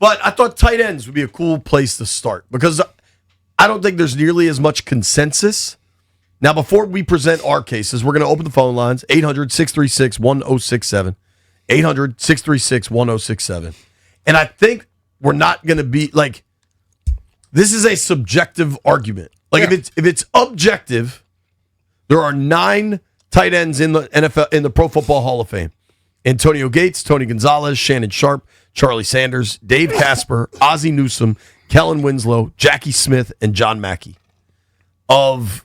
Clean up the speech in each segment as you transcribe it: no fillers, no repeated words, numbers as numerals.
But I thought tight ends would be a cool place to start because I don't think there's nearly as much consensus. Now, before we present our cases, we're going to open the phone lines, 800-636-1067, 800-636-1067. And I think we're not going to be, like, this is a subjective argument. Like, if it's objective, there are 9 tight ends in the NFL, in the Pro Football Hall of Fame. Antonio Gates, Tony Gonzalez, Shannon Sharp, Charlie Sanders, Dave Casper, Ozzie Newsome, Kellen Winslow, Jackie Smith, and John Mackey. Of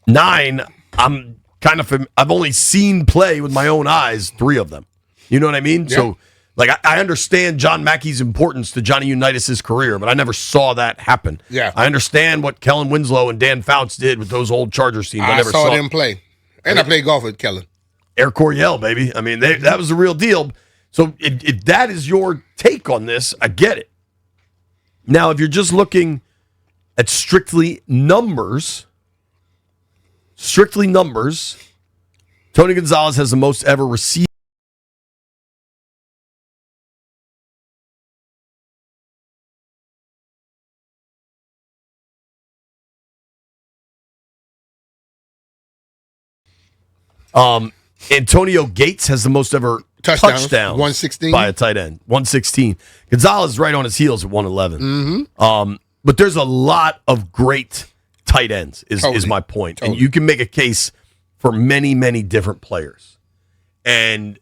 9, I've only seen play with my own eyes 3 of them. You know what I mean? Yeah. So, like, I understand John Mackey's importance to Johnny Unitas' career, but I never saw that happen. Yeah. I understand what Kellen Winslow and Dan Fouts did with those old Chargers teams. I never saw them play. And I played golf with Kellen. Air Coryell, baby. I mean, that was the real deal. So if that is your take on this, I get it. Now, if you're just looking at strictly numbers, Tony Gonzalez has the most ever received. Antonio Gates has the most ever touchdowns 116 by a tight end, 116. Gonzalez is right on his heels at 111. Mm-hmm. But there's a lot of great tight ends is my point. And you can make a case for many, many different players. And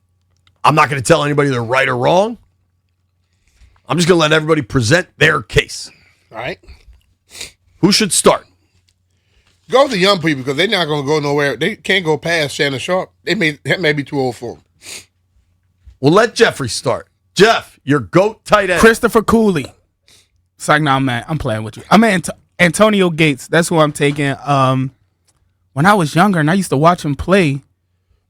I'm not going to tell anybody they're right or wrong. I'm just going to let everybody present their case. All right. Who should start? Go with the young people because they're not going to go nowhere. They can't go past Shannon Sharp. That may be too old for them. We'll let Jeffrey start. Jeff, your GOAT tight end. Christopher Cooley. It's like, no, I'm playing with you. I'm Antonio Gates. That's who I'm taking. When I was younger and I used to watch him play,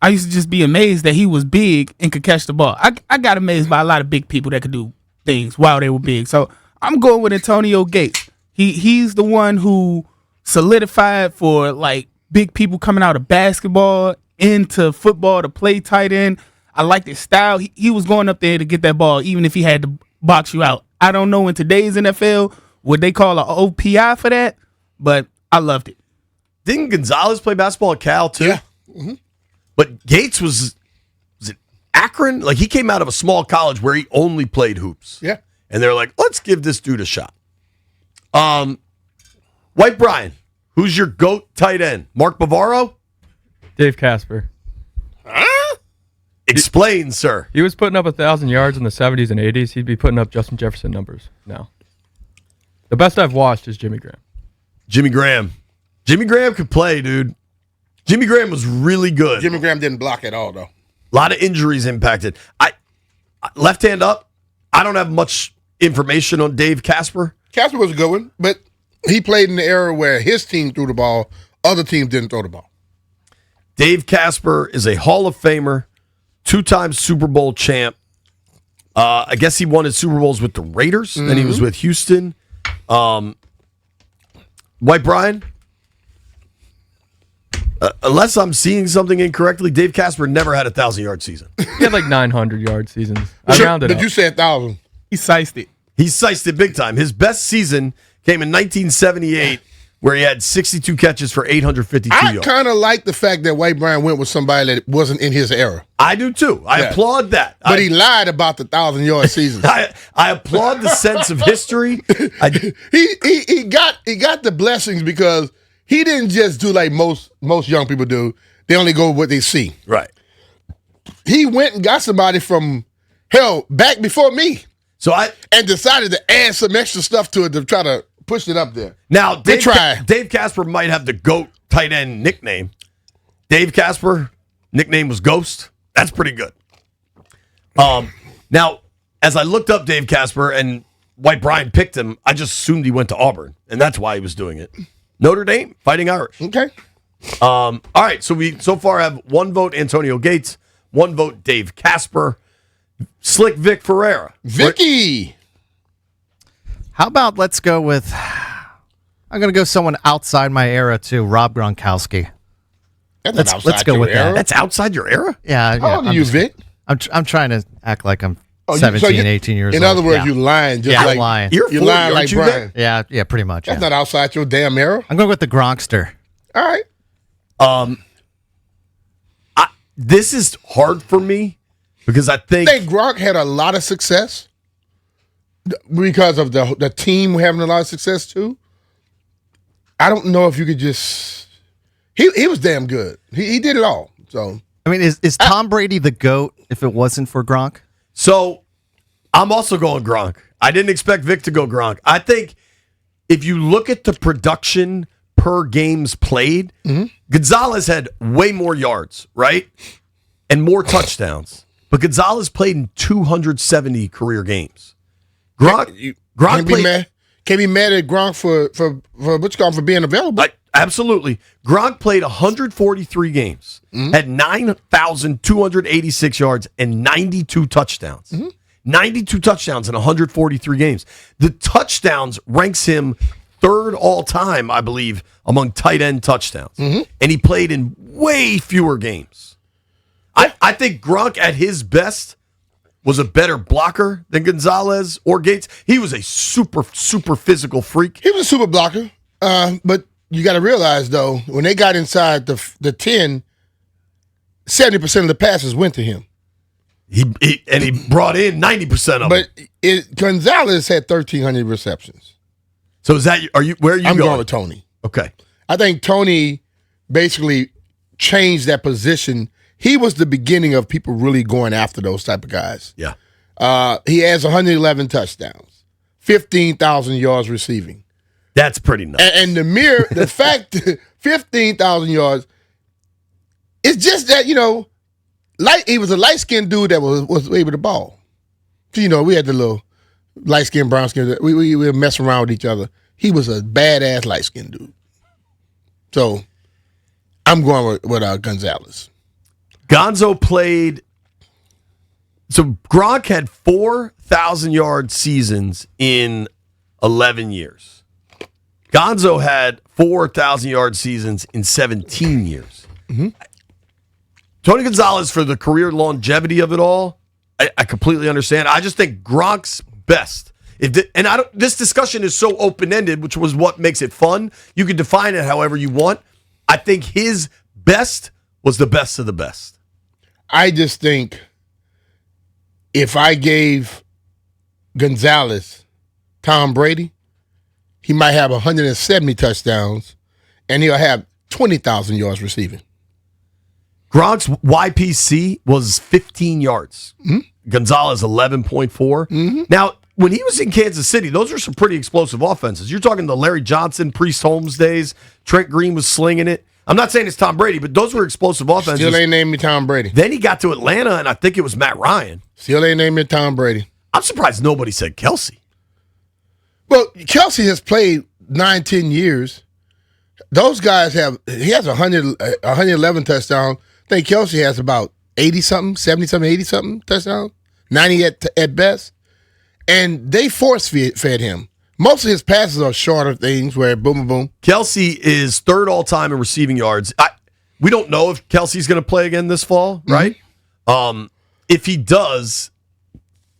I used to just be amazed that he was big and could catch the ball. I got amazed by a lot of big people that could do things while they were big. So I'm going with Antonio Gates. He's the one who solidified for, like, big people coming out of basketball into football to play tight end. I liked his style. He was going up there to get that ball, even if he had to box you out. I don't know in today's NFL would they call an OPI for that, but I loved it. Didn't Gonzalez play basketball at Cal too? Yeah. Mm-hmm. But Gates was it Akron? Like, he came out of a small college where he only played hoops. Yeah. And they're like, let's give this dude a shot. White Brian, who's your GOAT tight end? Mark Bavaro? Dave Casper. Huh? Explain, sir. He was putting up 1,000 yards in the 70s and 80s. He'd be putting up Justin Jefferson numbers now. The best I've watched is Jimmy Graham. Jimmy Graham could play, dude. Jimmy Graham was really good. Jimmy Graham didn't block at all, though. A lot of injuries impacted. Left hand up, I don't have much information on Dave Casper. Casper was a good one, but he played in the era where his team threw the ball, other teams didn't throw the ball. Dave Casper is a Hall of Famer, 2-time Super Bowl champ. I guess he won his Super Bowls with the Raiders, and he was with Houston. White Brian, unless I'm seeing something incorrectly, Dave Casper never had a 1,000-yard season. He had like 900-yard seasons. I rounded up. Did you say 1,000? He sized it. He sized it big time. His best season came in 1978, where he had 62 catches for 852 yards. I kind of like the fact that White Brian went with somebody that wasn't in his era. I do too. I applaud that. But he lied about the 1,000-yard season. I applaud the sense of history. He got the blessings because he didn't just do like most young people do. They only go with what they see. Right. He went and got somebody from hell back before me. And decided to add some extra stuff to it to try to push it up there. Now, Dave Casper might have the GOAT tight end nickname. Dave Casper, nickname was Ghost. That's pretty good. Now, as I looked up Dave Casper and White Brian picked him, I just assumed he went to Auburn, and that's why he was doing it. Notre Dame, Fighting Irish. Okay. All right, so we so far have 1 vote Antonio Gates, 1 vote Dave Casper. Slick Vic Ferreira. Vicky. How about let's go with, I'm going to go someone outside my era too, Rob Gronkowski. Let's go with that. That's outside your era? Yeah. How old are you, Vic? I'm trying to act like I'm 17, 18 years old. In other words, Yeah. you're lying. Just Yeah, like, I'm lying. You're 40, lying like aren't you, Brian. Vic? Yeah, pretty much. That's Yeah. not outside your damn era. I'm going with the Gronkster. All right. This is hard for me because I I think think Gronk had a lot of success because of the team having a lot of success too. I don't know if you could just. He was damn good. He did it all. So I mean, is Tom Brady the GOAT if it wasn't for Gronk? so. I'm also going Gronk. I didn't expect Vic to go Gronk. I think if you look at the production per games played, Gonzalez had way more yards, right? And more touchdowns. But Gonzalez played in 270 career games. Gronk can't be played. mad. Can't be mad at Gronk for what you call him for being available. Absolutely. Gronk played 143 games, had 9,286 yards, and 92 touchdowns. 92 touchdowns in 143 games. The touchdowns ranks him third all time, I believe, among tight end touchdowns. And he played in way fewer games. I think Gronk at his best was a better blocker than Gonzalez or Gates. He was a super, super physical freak. He was a super blocker. But you got to realize, though, when they got inside the 10, 70% of the passes went to him. He brought in 90% of them. But Gonzalez had 1,300 receptions. So is that where are you I'm going? going with Tony. Okay. I think Tony basically changed that position. He was the beginning of people really going after those type of guys. Yeah. He has 111 touchdowns, 15,000 yards receiving. That's pretty nice. And the fact 15,000 yards, it's just that, he was a light-skinned dude that was able to ball. So, we had the little light-skinned, brown-skinned, we would mess around with each other. He was a badass light-skinned dude. So, I'm going with Gonzalez. Gonzo played. So Gronk had 4,000-yard seasons in 11 years. Gonzo had 4,000-yard seasons in 17 years. Tony Gonzalez, for the career longevity of it all, I completely understand. I just think Gronk's best. This discussion is so open-ended, which was what makes it fun. You can define it however you want. I think his best was the best of the best. I just think if I gave Gonzalez Tom Brady, he might have 170 touchdowns, and he'll have 20,000 yards receiving. Gronk's YPC was 15 yards. Gonzalez 11.4. Now, when he was in Kansas City, those were some pretty explosive offenses. You're talking the Larry Johnson, Priest Holmes days. Trent Green was slinging it. I'm not saying it's Tom Brady, but those were explosive offenses. Still ain't named me Tom Brady. Then he got to Atlanta, and I think it was Matt Ryan. Still ain't named me Tom Brady. I'm surprised nobody said Kelsey. Well, Kelsey has played 9-10 years. Those guys he has 111 touchdowns. I think Kelsey has about 80-something, 70-something, 80-something touchdowns, 90 at best. And they force-fed him. Most of his passes are shorter things where boom, boom, boom. Kelsey is third all-time in receiving yards. We don't know if Kelsey's going to play again this fall, right? If he does,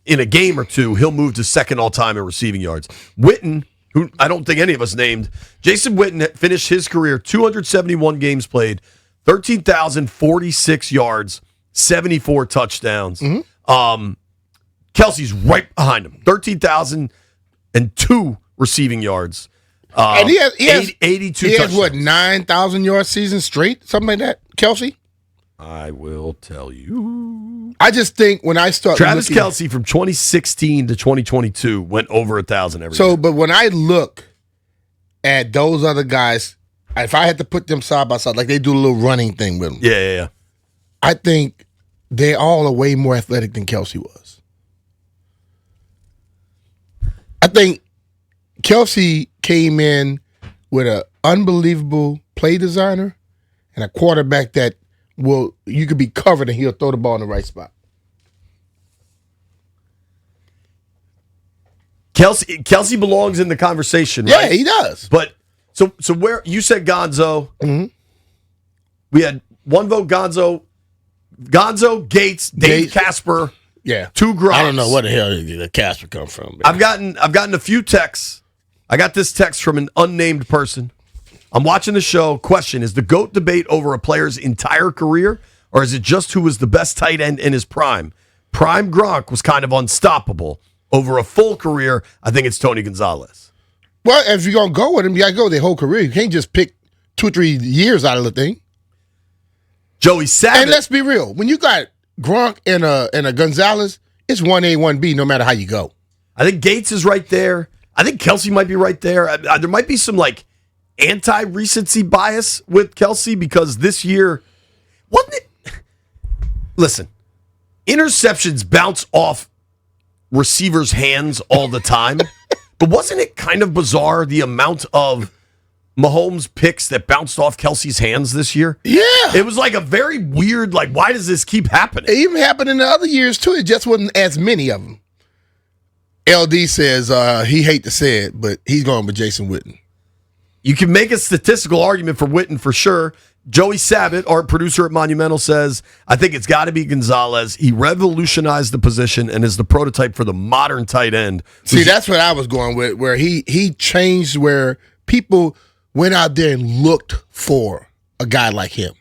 in a game or two, he'll move to second all-time in receiving yards. Witten, who I don't think any of us named, Jason Witten finished his career 271 games played, 13,046 yards, 74 touchdowns. Kelsey's right behind him, 13,002 receiving yards. And he has 82 he touchdowns. has, 9,000 yard season straight? Something like that, Kelsey? I will tell you. I just think when I start Travis looking, Kelce from 2016 to 2022 went over 1,000 every So, year. but when I look at those other guys, if I had to put them side by side, like they do a little running thing with them, Yeah. I think they all are way more athletic than Kelsey was. I think Kelsey came in with an unbelievable play designer and a quarterback that you could be covered and he'll throw the ball in the right spot. Kelsey belongs in the conversation, right? Yeah, he does. But so where you said Gonzo, we had one vote Gonzo, Gates, Dave Gates. Casper, Yeah. 2 Gronks. I don't know where the hell the Casper come from. I've gotten a few texts. I got this text from an unnamed person. I'm watching the show. Question, is the GOAT debate over a player's entire career, or is it just who was the best tight end in his prime? Prime Gronk was kind of unstoppable. Over a full career, I think it's Tony Gonzalez. Well, if you're going to go with him, you got to go their whole career. You can't just pick 2 or 3 years out of the thing. Joey Savage. And let's be real. When you got Gronk and a Gonzalez, it's 1A, 1B no matter how you go. I think Gates is right there. I think Kelsey might be right there. There might be some like anti-recency bias with Kelsey because this year, wasn't it? Listen, interceptions bounce off receivers' hands all the time, but wasn't it kind of bizarre the amount of Mahomes picks that bounced off Kelsey's hands this year? Yeah. It was like a very weird, like, why does this keep happening? It even happened in the other years, too. It just wasn't as many of them. LD says he hate to say it, but he's going with Jason Witten. You can make a statistical argument for Witten for sure. Joey Sabat, our producer at Monumental, says, I think it's got to be Gonzalez. He revolutionized the position and is the prototype for the modern tight end. See, that's what I was going with, where he changed where people went out there and looked for a guy like him.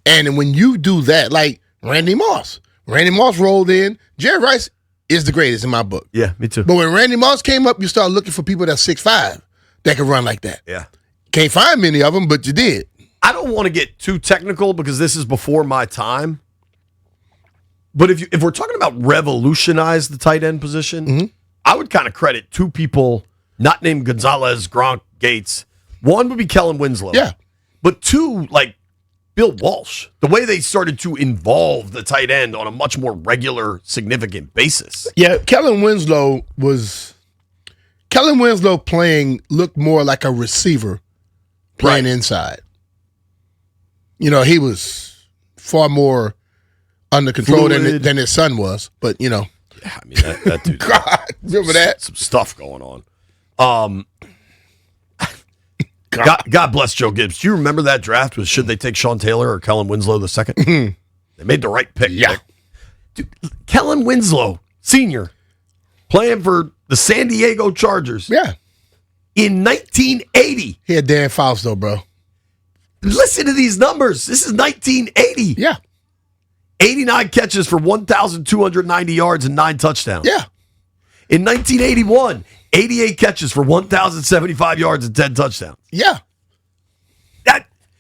And when you do that, like Randy Moss rolled in. Jerry Rice is the greatest in my book. Yeah, me too. But when Randy Moss came up, you start looking for people that's 6'5", that can run like that. Yeah. Can't find many of them, but you did. I don't want to get too technical because this is before my time. But if we're talking about revolutionize the tight end position, I would kind of credit 2 people not named Gonzalez, Gronk, Gates. One would be Kellen Winslow. Yeah. But 2, like Bill Walsh, the way they started to involve the tight end on a much more regular, significant basis. Yeah, Kellen Winslow playing looked more like a receiver playing inside. You know, he was far more under control than his son was. But, you know. Yeah, I mean, that dude. God, remember that? Some stuff going on. God bless Joe Gibbs. Do you remember that draft? Was should they take Sean Taylor or Kellen Winslow the second? They made the right pick. Yeah. Dude, Kellen Winslow, senior, playing for the San Diego Chargers. Yeah. In 1980. He had Dan Fausto, bro. Listen to these numbers. This is 1980. Yeah. 89 catches for 1,290 yards and 9 touchdowns. Yeah. In 1981, 88 catches for 1,075 yards and 10 touchdowns. Yeah.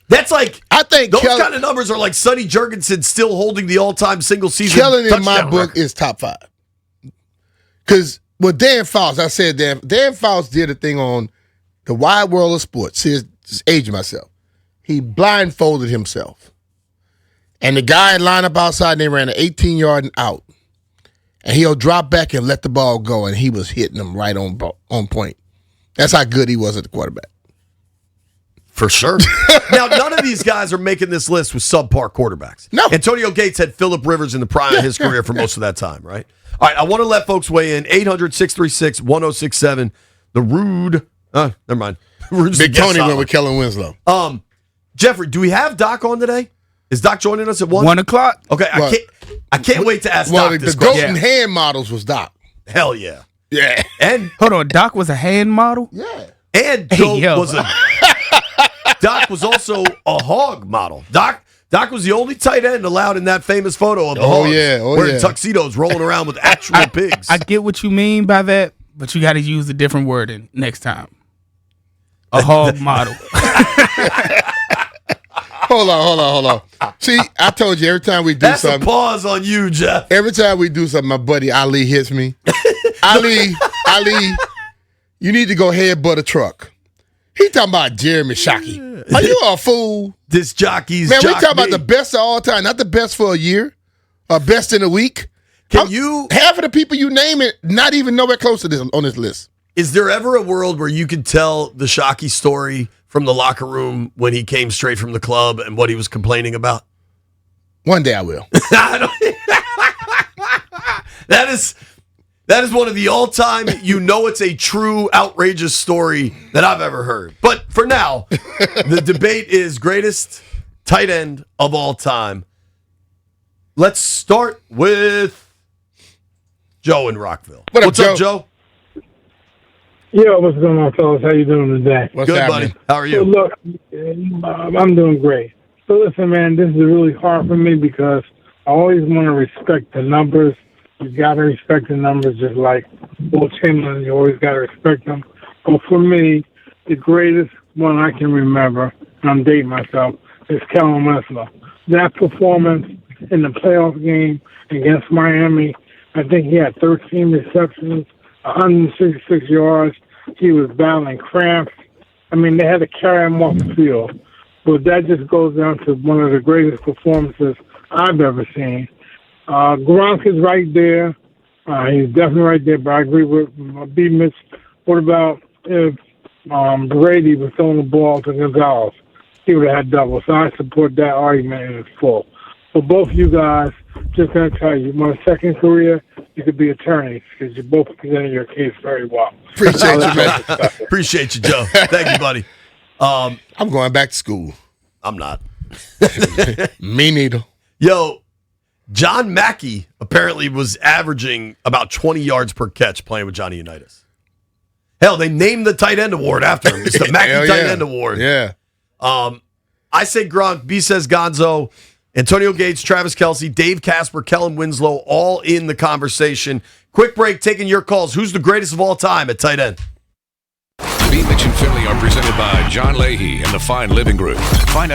That's like, I think those kind of numbers are like Sonny Jurgensen still holding the all-time single season Kellen in my touchdown book record. is top 5. Because with Dan Fausto, I said Dan Fausto did a thing on the Wide World of Sports. See, just aging myself. He blindfolded himself. And the guy lined up outside and they ran an 18-yard and out. And he'll drop back and let the ball go, and he was hitting them right on point. That's how good he was at the quarterback. For sure. Now, none of these guys are making this list with subpar quarterbacks. No. Antonio Gates had Phillip Rivers in the prime of his career for most of that time, right? All right, I want to let folks weigh in. 800-636-1067. The Rude. Never mind. Rude's Big the guest Tony went hotline. with Kellen Winslow. Jeffrey, do we have Doc on today? Is Doc joining us at 1? 1 o'clock. Okay, I can't wait to ask Well, Doc the this goat question. and hand models was Doc. Hell yeah. Yeah. And Hold on, Doc was a hand model. Yeah. Goat yo. was Doc was also a hog model. Doc was the only tight end allowed in that famous photo of the hogs wearing tuxedos rolling around with actual pigs. I get what you mean by that, but you got to use a different wording next time. A hog model. Hold on. See, I told you every time we do That's something. a pause on you, Jeff. Every time we do something, my buddy Ali hits me. Ali, you need to go headbutt a truck. He talking about Jeremy Shockey. Are you a fool? This jockey's Man, we jock talking me. about the best of all time, not the best for a year, or best in a week. Can you? Half of the people you name it, not even nowhere close to this on this list. Is there ever a world where you could tell the Shockey story from the locker room when he came straight from the club and what he was complaining about? One day I will. That is one of the all-time, it's a true outrageous story that I've ever heard. But for now, the debate is greatest tight end of all time. Let's start with Joe in Rockville. What's up, up, Joe? Yo, what's going on, fellas? How you doing today? What's Good, happening? buddy. How are So you? look, I'm doing great. So listen, man, this is really hard for me because I always want to respect the numbers. You got to respect the numbers, just like Will Chamberlain. You always got to respect them. But for me, the greatest one I can remember, and I'm dating myself, is Kellen Winslow. That performance in the playoff game against Miami, I think he had 13 receptions, 166 yards. He was battling cramps. I mean, they had to carry him off the field. But that just goes down to one of the greatest performances I've ever seen. Gronk is right there. He's definitely right there, but I agree with BMitch. What about if Brady was throwing the ball to Gonzalez? He would have had double. So I support that argument in its full. For both you guys, just going to tell you, my second career, you could be attorneys because you both presented your case very well. Appreciate you, man. Appreciate you, Joe. Thank you, buddy. I'm going back to school. I'm not. Me neither. Yo, John Mackey apparently was averaging about 20 yards per catch playing with Johnny Unitas. Hell, they named the tight end award after him. It's the Mackey Hell tight yeah. end award. Yeah. I say Gronk, B says Gonzo, Antonio Gates, Travis Kelce, Dave Casper, Kellen Winslow, all in the conversation. Quick break, taking your calls. Who's the greatest of all time at tight end? BMitch and Finlay are presented by John Leahy and the Fine Living Group. Find out